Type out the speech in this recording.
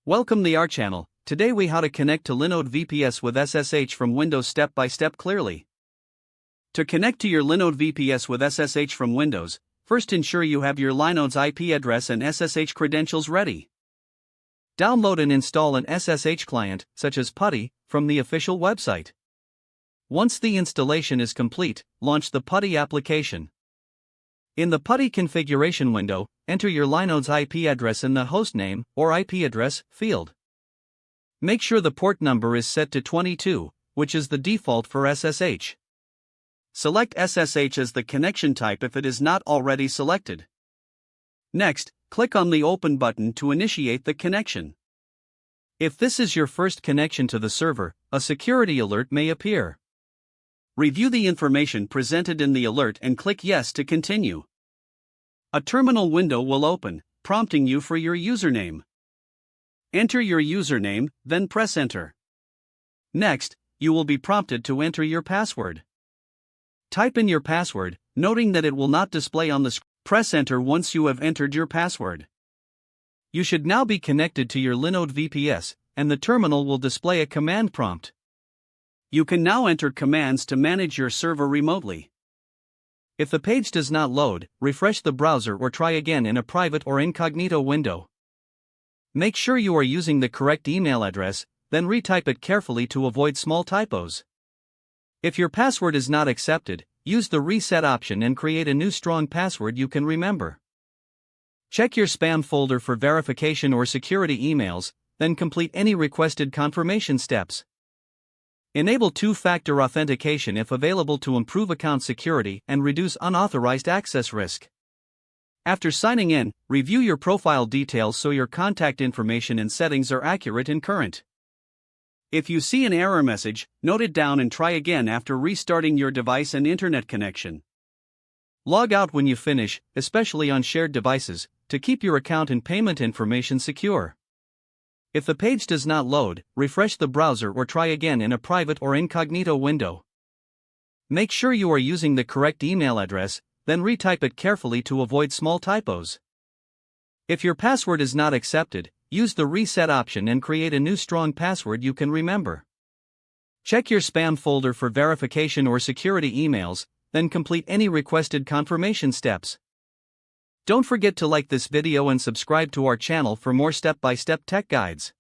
Welcome to our channel. Today we how to connect to Linode VPS with SSH from Windows step by step clearly. To connect to your Linode VPS with SSH from Windows, first ensure you have your Linode's IP address and SSH credentials ready. Download and install an SSH client, such as PuTTY, from the official website. Once the installation is complete, launch the PuTTY application. In the PuTTY configuration window, enter your Linode's IP address in the hostname or IP address field. Make sure the port number is set to 22, which is the default for SSH. Select SSH as the connection type if it is not already selected. Next, click on the Open button to initiate the connection. If this is your first connection to the server, a security alert may appear. Review the information presented in the alert and click Yes to continue. A terminal window will open, prompting you for your username. Enter your username, then press Enter. Next, you will be prompted to enter your password. Type in your password, noting that it will not display on the screen. Press Enter once you have entered your password. You should now be connected to your Linode VPS, and the terminal will display a command prompt. You can now enter commands to manage your server remotely. If the page does not load, refresh the browser or try again in a private or incognito window. Make sure you are using the correct email address, then retype it carefully to avoid small typos. If your password is not accepted, use the reset option and create a new strong password you can remember. Check your spam folder for verification or security emails, then complete any requested confirmation steps. Enable two-factor authentication if available to improve account security and reduce unauthorized access risk. After signing in, review your profile details so your contact information and settings are accurate and current. If you see an error message, note it down and try again after restarting your device and internet connection. Log out when you finish, especially on shared devices, to keep your account and payment information secure. If the page does not load, refresh the browser or try again in a private or incognito window. Make sure you are using the correct email address, then retype it carefully to avoid small typos. If your password is not accepted, use the reset option and create a new strong password you can remember. Check your spam folder for verification or security emails, then complete any requested confirmation steps. Don't forget to like this video and subscribe to our channel for more step-by-step tech guides.